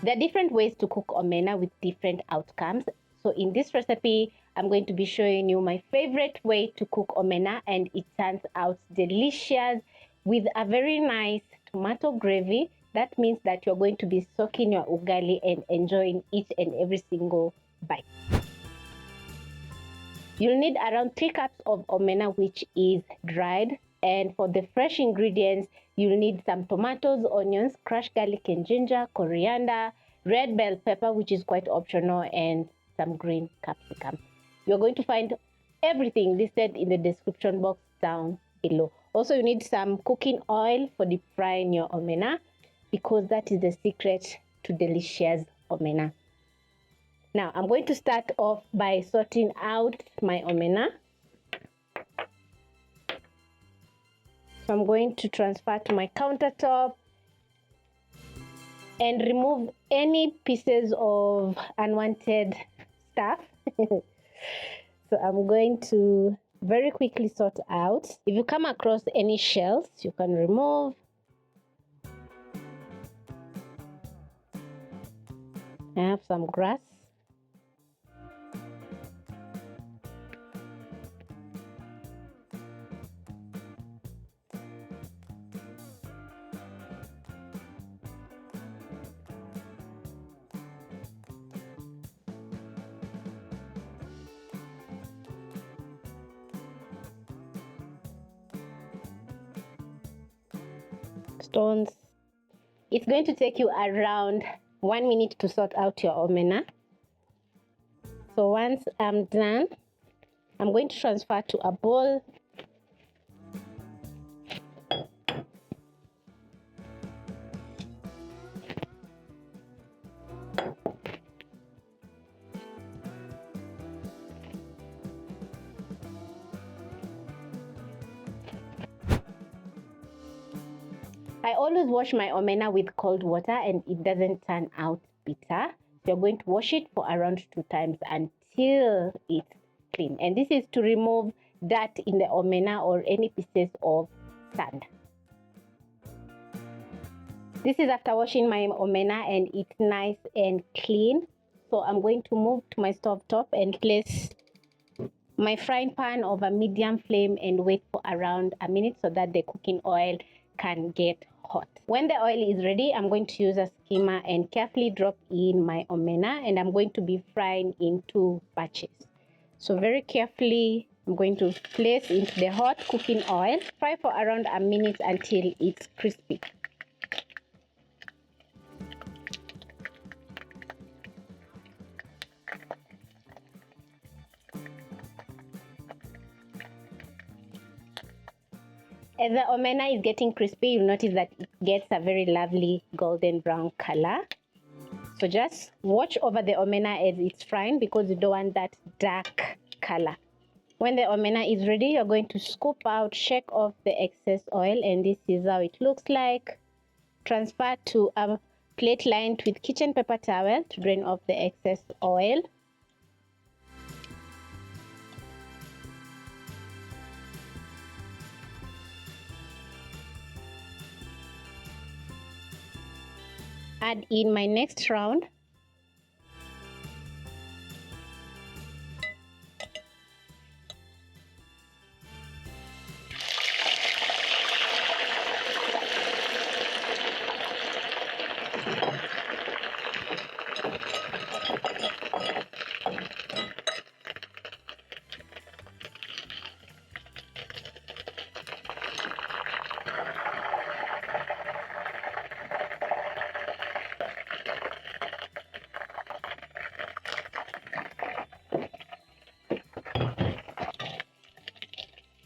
There are different ways to cook omena with different outcomes. So in this recipe, I'm going to be showing you my favorite way to cook omena, and it turns out delicious with a very nice tomato gravy. That means that you're going to be soaking your ugali and enjoying each and every single bite. You'll need around 3 cups of omena, which is dried. And for the fresh ingredients, you'll need some tomatoes, onions, crushed garlic and ginger, coriander, red bell pepper, which is quite optional, and some green capsicum. You're going to find everything listed in the description box down below. Also, you need some cooking oil for deep frying your omena, because that is the secret to delicious omena. Now, I'm going to start off by sorting out my omena. So I'm going to transfer to my countertop and remove any pieces of unwanted stuff. So I'm going to very quickly sort out. If you come across any shells, you can remove. I have some grass. Stones. It's going to take you around 1 minute to sort out your omena. So once I'm done, I'm going to transfer to a bowl. I always wash my omena with cold water and it doesn't turn out bitter. So you're going to wash it for around 2 times until it's clean. And this is to remove dirt in the omena or any pieces of sand. This is after washing my omena and it's nice and clean. So I'm going to move to my stove top and place my frying pan over medium flame and wait for around a minute so that the cooking oil can get hot. When the oil is ready, I'm going to use a skimmer and carefully drop in my omena, and I'm going to be frying in 2 batches. So very carefully, I'm going to place into the hot cooking oil, fry for around a minute until it's crispy. As the omena is getting crispy, you'll notice that it gets a very lovely golden brown color. So just watch over the omena as it's frying, because you don't want that dark color. When the omena is ready, you're going to scoop out, shake off the excess oil, and this is how it looks like. Transfer to a plate lined with kitchen paper towel to drain off the excess oil. Add in my next round.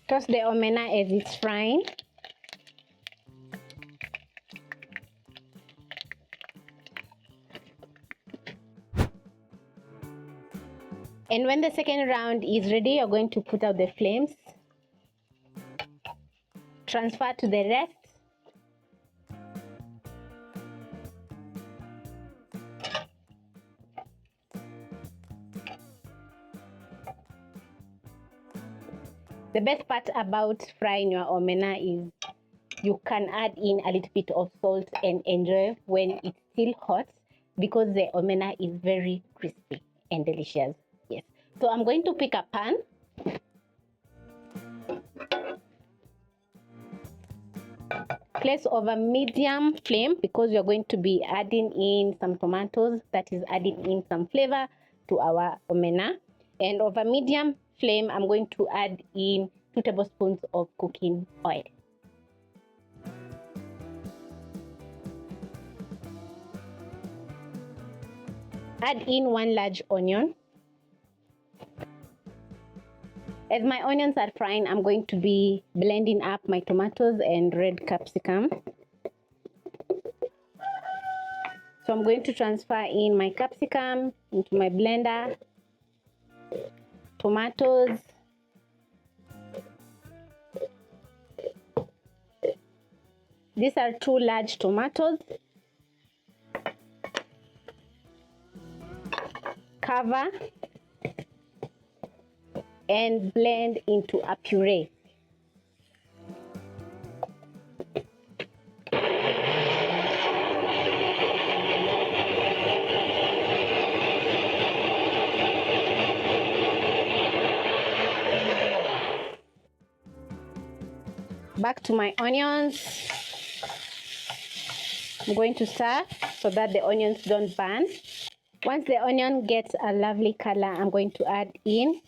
Toss the omena as it's frying. And when the second round is ready, you're going to put out the flames. Transfer to the rest. The best part about frying your omena is you can add in a little bit of salt and enjoy when it's still hot. because the omena is very crispy and delicious. Yes. So I'm going to pick a pan. Place over medium flame because you're going to be adding in some tomatoes, that is adding in some flavor to our omena. And over medium flame, I'm going to add in 2 tablespoons of cooking oil. Add in 1 large onion. As my onions are frying, I'm going to be blending up my tomatoes and red capsicum. So I'm going to transfer in my capsicum into my blender, tomatoes, these are 2 large tomatoes. Cover and blend into a puree. Back to my onions. I'm going to stir so that the onions don't burn. Once the onion gets a lovely color, I'm going to add in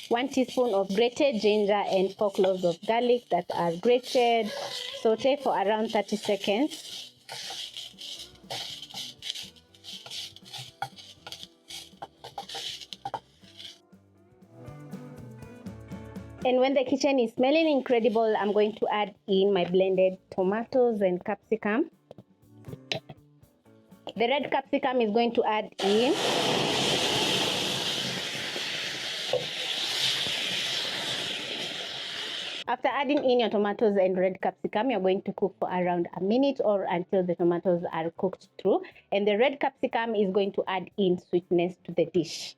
1 teaspoon of grated ginger and 4 cloves of garlic that are grated. Saute for around 30 seconds. And when the kitchen is smelling incredible, I'm going to add in my blended tomatoes and capsicum. The red capsicum is going to add in. After adding in your tomatoes and red capsicum, you're going to cook for around a minute or until the tomatoes are cooked through. And the red capsicum is going to add in sweetness to the dish.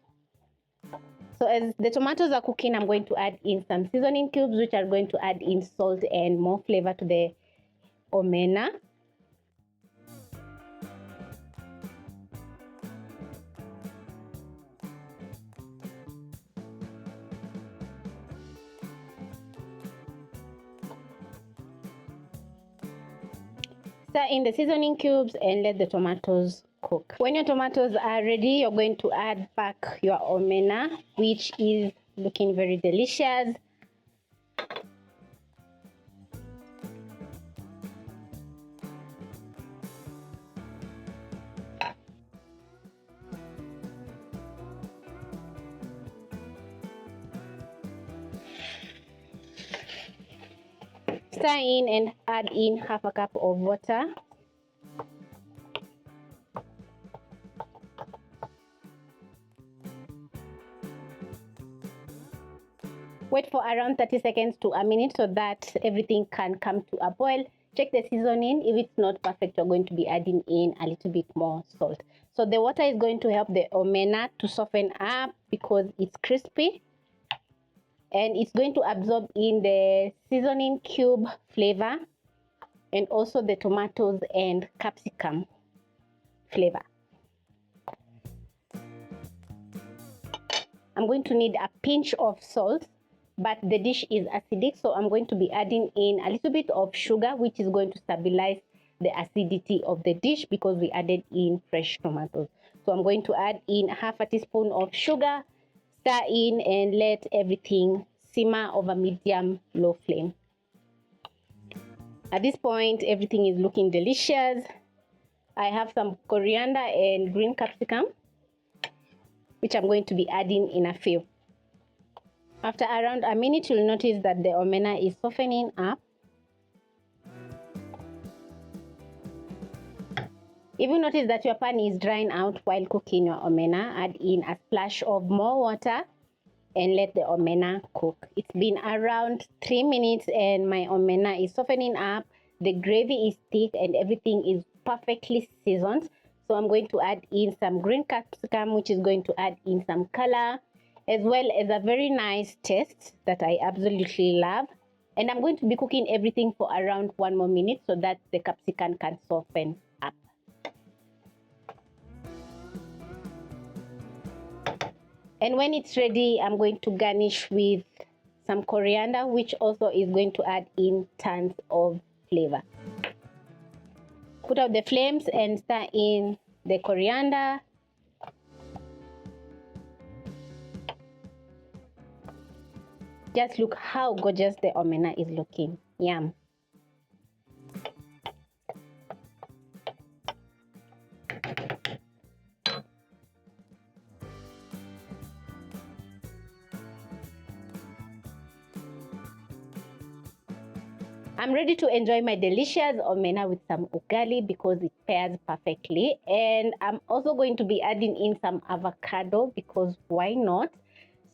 So as the tomatoes are cooking, I'm going to add in some seasoning cubes, which are going to add in salt and more flavor to the omena. Stir in the seasoning cubes and let the tomatoes cook. When your tomatoes are ready, you're going to add back your omena, which is looking very delicious. Stir in and add in half a cup of water. Wait for around 30 seconds to a minute so that everything can come to a boil. Check the seasoning. If it's not perfect, you're going to be adding in a little bit more salt. So the water is going to help the omena to soften up because it's crispy. And it's going to absorb in the seasoning cube flavor and also the tomatoes and capsicum flavor. I'm going to need a pinch of salt, but the dish is acidic, so I'm going to be adding in a little bit of sugar, which is going to stabilize the acidity of the dish because we added in fresh tomatoes. So I'm going to add in half a teaspoon of sugar, stir in and let everything simmer over medium-low flame. At this point, everything is looking delicious. I have some coriander and green capsicum, which I'm going to be adding in a few. After around a minute, you'll notice that the omena is softening up. If you notice that your pan is drying out while cooking your omena, add in a splash of more water and let the omena cook. It's been around 3 minutes and my omena is softening up. The gravy is thick and everything is perfectly seasoned. So I'm going to add in some green capsicum, which is going to add in some color, as well as a very nice taste that I absolutely love. And I'm going to be cooking everything for around 1 more minute so that the capsicum can soften up. And when it's ready, I'm going to garnish with some coriander, which also is going to add in tons of flavor. Put out the flames and stir in the coriander. Just look how gorgeous the omena is looking. Yum. I'm ready to enjoy my delicious omena with some ugali because it pairs perfectly. And I'm also going to be adding in some avocado because why not?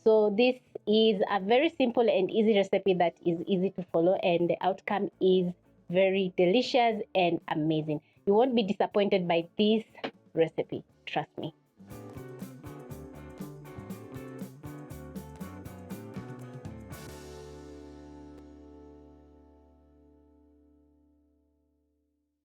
So this is a very simple and easy recipe that is easy to follow, and the outcome is very delicious and amazing. You won't be disappointed by this recipe, trust me.